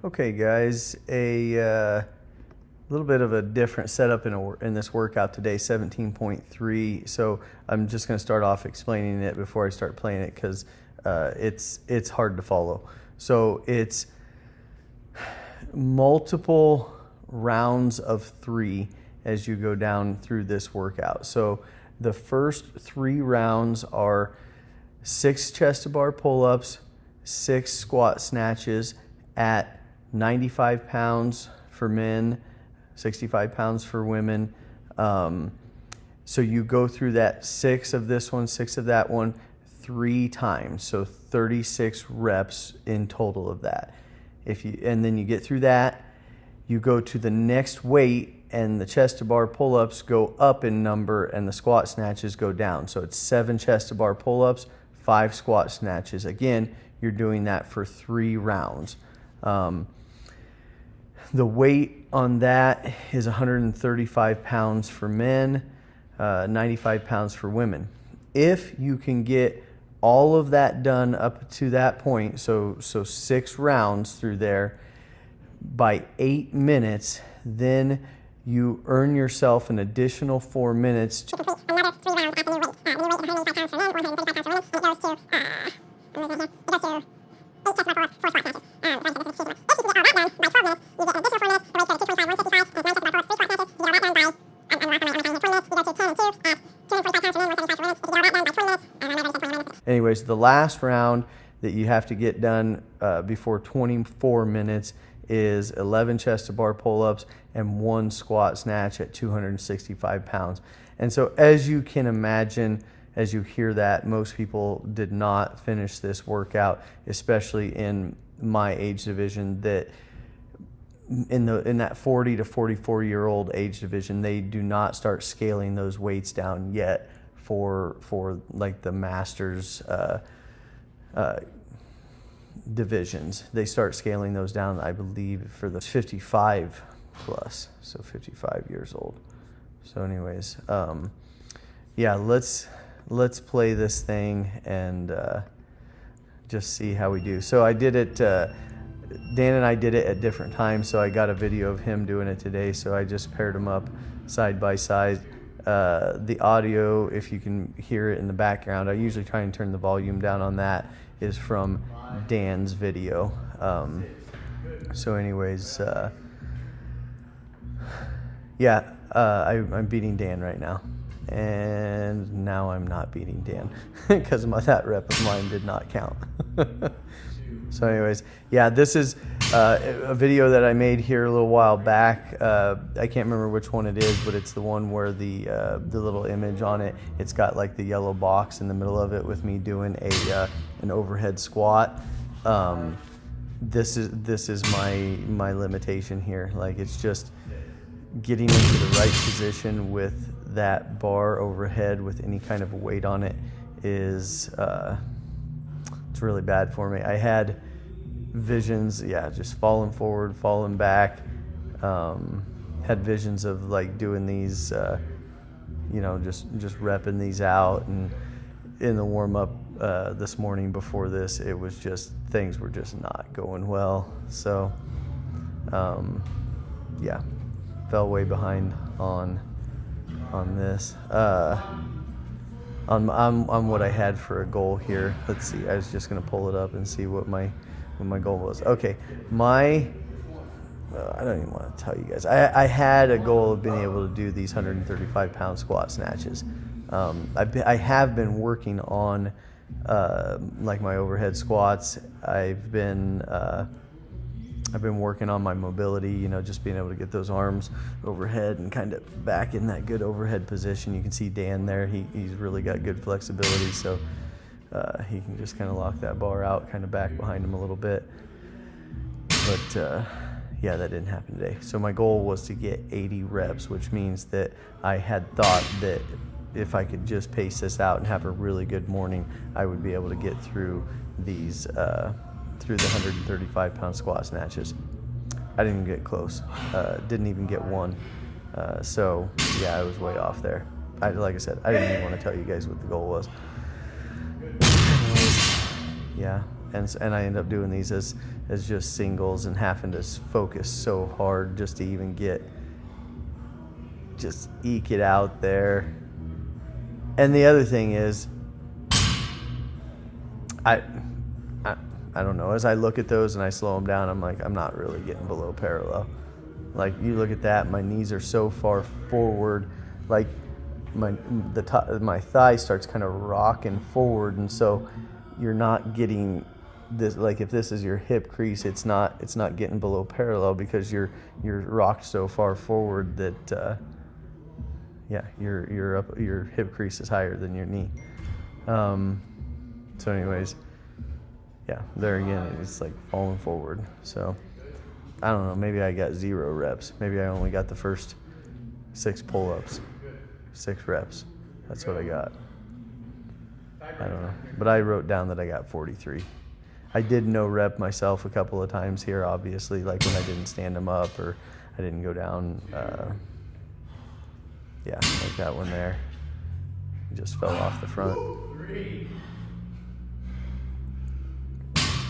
Okay, guys, a little bit of a different setup in this workout today, 17.3. So I'm just going to start off explaining it before I start playing it because it's hard to follow. So it's multiple rounds of 3 as you go down through this workout. So the first 3 rounds are 6 chest-to-bar pull-ups, 6 squat snatches at 95 pounds for men, 65 pounds for women. So you go through that 6 of this one, 6 of that one, 3 times. So 36 reps in total of that. And then you get through that, you go to the next weight, and the chest to bar pull-ups go up in number and the squat snatches go down. So it's 7 chest to bar pull-ups, 5 squat snatches. Again, you're doing that for 3 rounds. The weight on that is 135 pounds for men, 95 pounds for women. If you can get all of that done up to that point, so 6 rounds through there by 8 minutes, then you earn yourself an additional 4 minutes to complete another 3 rounds at the new weight. New weight is 135 pounds for men, 135 pounds for women. It goes to 8 chest bar pull-ups, 4 squat snatches. If you can get all that done by 12 minutes, you get an additional 4 minutes. The weight goes to 225, 165, and 9 chest bar pull-ups, 3 squat snatches. You get all that done by unlocking the 20 minutes. You go to 10 and 2 at 245 pounds for men, 175 for women. You get all that done by 20 minutes. And then 20 minutes. Anyways, the last round that you have to get done before 24 minutes is 11 chest to bar pull-ups and 1 squat snatch at 265 pounds. And so as you can imagine, as you hear that, most people did not finish this workout, especially in my age division, that in that 40 to 44 year old age division, they do not start scaling those weights down yet for like the masters divisions. They start scaling those down, I believe, for the 55 plus, so 55 years old. So anyways, yeah, let's play this thing and just see how we do. So I did it, Dan and I did it at different times, so I got a video of him doing it today, so I just paired them up side by side. The audio, if you can hear it in the background, I usually try and turn the volume down on that, is from Dan's video. So anyways, yeah, I'm beating Dan right now. And now I'm not beating Dan because that rep of mine did not count. So anyways, yeah, this is a video that I made here a little while back. I can't remember which one it is, but it's the one where the little image on it, it's got like the yellow box in the middle of it with me doing an overhead squat. This is my limitation here. Like, it's just getting into the right position with that bar overhead with any kind of weight on it is it's really bad for me. I had visions, just falling forward, falling back. Had visions of like doing these, just repping these out. And in the warm up this morning before this, it was just, things were just not going well. So yeah, fell way behind on this. On what I had for a goal here. Let's see. I was just gonna pull it up and see what my goal was. Okay, I don't even want to tell you guys. I had a goal of being able to do these 135 pound squat snatches. I have been working on like my overhead squats. I've been working on my mobility, just being able to get those arms overhead and kind of back in that good overhead position. You can see Dan there. He's really got good flexibility, so he can just kind of lock that bar out, kind of back behind him a little bit. But yeah, that didn't happen today. So my goal was to get 80 reps, which means that I had thought that if I could just pace this out and have a really good morning, I would be able to get through these through the 135 pound squat snatches. I didn't even get close. Didn't even get one. So yeah, I was way off there. Like I said, I didn't even want to tell you guys what the goal was. Anyways, yeah, and I end up doing these as just singles and having to focus so hard just to even just eke it out there. And the other thing is, I don't know, as I look at those and I slow them down, I'm like, I'm not really getting below parallel. Like, you look at that, my knees are so far forward, like my thigh starts kind of rocking forward, and so you're not getting this. Like, if this is your hip crease, it's not getting below parallel because you're rocked so far forward that your hip crease is higher than your knee. So anyways, yeah, there again, it's like falling forward. So I don't know, maybe I got 0 reps. Maybe I only got the first 6 pull-ups, 6 reps. That's what I got. I don't know, but I wrote down that I got 43. I did no rep myself a couple of times here, obviously, like when I didn't stand them up or I didn't go down, like that one there. It just fell off the front.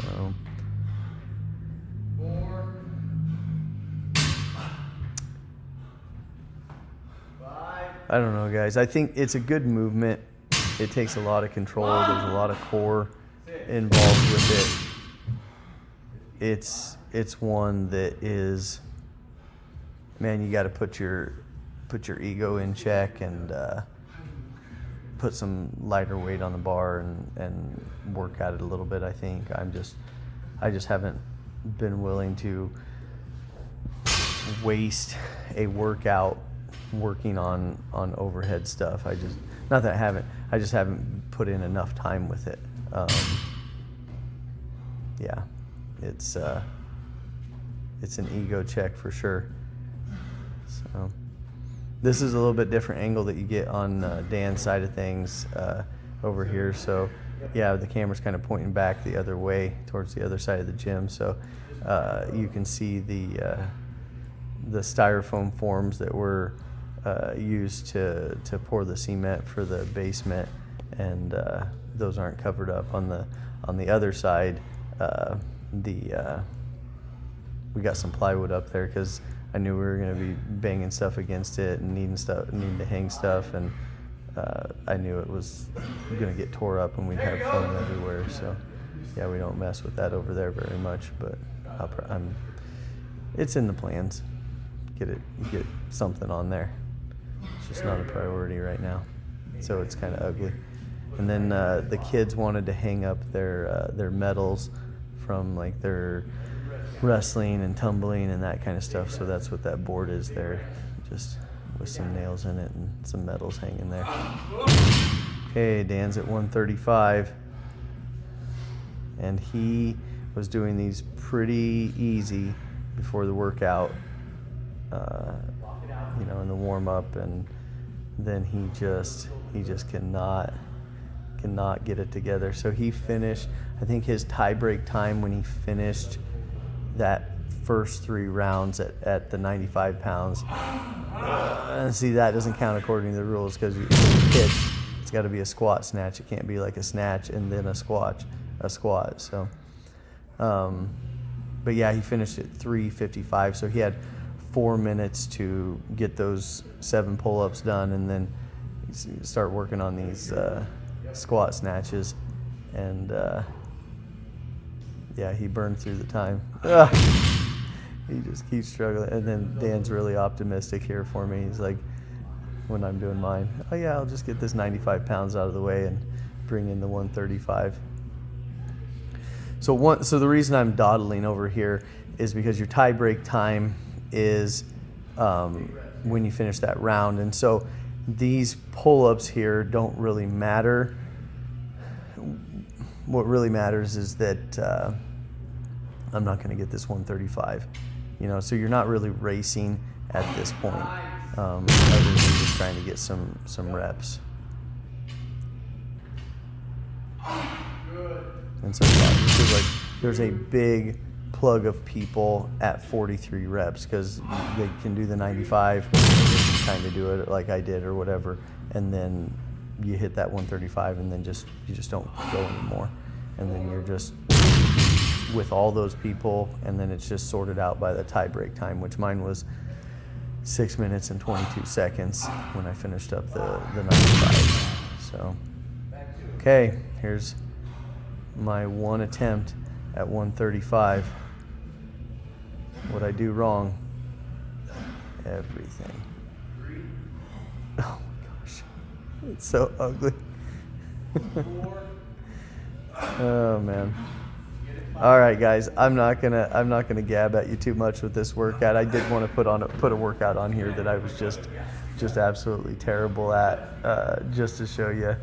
So, I don't know, guys. I think it's a good movement. It takes a lot of control. There's a lot of core involved with it. It's one that is, man, you got to put your ego in check and put some lighter weight on the bar and work at it a little bit. I think I just haven't been willing to waste a workout working on overhead stuff. I just haven't put in enough time with it. It's an ego check for sure. So this is a little bit different angle that you get on Dan's side of things over here. So yeah, the camera's kind of pointing back the other way towards the other side of the gym. So you can see the styrofoam forms that were used to pour the cement for the basement, and those aren't covered up. On the other side, we got some plywood up there because I knew we were going to be banging stuff against it and needing to hang stuff, and I knew it was going to get tore up and we'd have foam everywhere. So yeah, we don't mess with that over there very much, but it's in the plans. Get something on there. It's just not a priority right now, so it's kind of ugly. And then the kids wanted to hang up their medals from like their wrestling and tumbling and that kind of stuff. So that's what that board is there, just with some nails in it and some medals hanging there. Okay, Dan's at 135, and he was doing these pretty easy before the workout, in the warm up, and then he just cannot get it together. So he finished, I think his tie break time when he finished that first 3 rounds at the 95 pounds. And see, that doesn't count according to the rules because it's got to be a squat snatch. It can't be like a snatch and then a squat. So, but yeah, he finished at 3:55. So he had 4 minutes to get those 7 pull-ups done and then start working on these squat snatches. And he burned through the time. He just keeps struggling. And then Dan's really optimistic here for me. He's like, when I'm doing mine, oh yeah, I'll just get this 95 pounds out of the way and bring in the 135. So the reason I'm dawdling over here is because your tie break time is when you finish that round. And so these pull-ups here don't really matter. What really matters is that I'm not going to get this 135. So you're not really racing at this point, other than just trying to get some reps. And so this is like, there's a big plug of people at 43 reps because they can do the 95, kind of do it like I did or whatever, and then you hit that 135 and then you just don't go anymore, and then you're just with all those people, and then it's just sorted out by the tie break time, which mine was 6 minutes and 22 seconds when I finished up the 95. So, okay, here's my one attempt at 135. What'd I do wrong? Everything. Oh my gosh, it's so ugly. Oh man. All right, guys, I'm not gonna gab at you too much with this workout. I did want to put a workout on here that I was just absolutely terrible at, just to show you.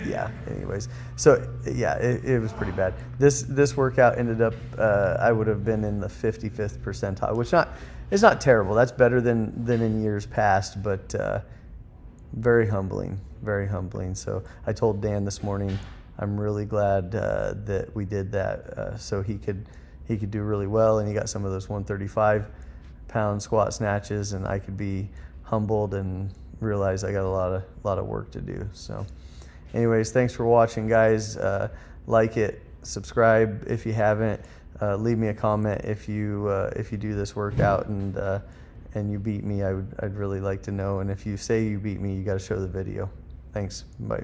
Yeah. Anyways, so yeah, it was pretty bad. This workout ended up I would have been in the 55th percentile, which it's not terrible. That's better than in years past, but very humbling, very humbling. So I told Dan this morning, I'm really glad that we did that, so he could do really well, and he got some of those 135-pound squat snatches, and I could be humbled and realize I got a lot of work to do. So, anyways, thanks for watching, guys. Like it, subscribe if you haven't. Leave me a comment if you do this workout and you beat me. I'd really like to know. And if you say you beat me, you got to show the video. Thanks. Bye.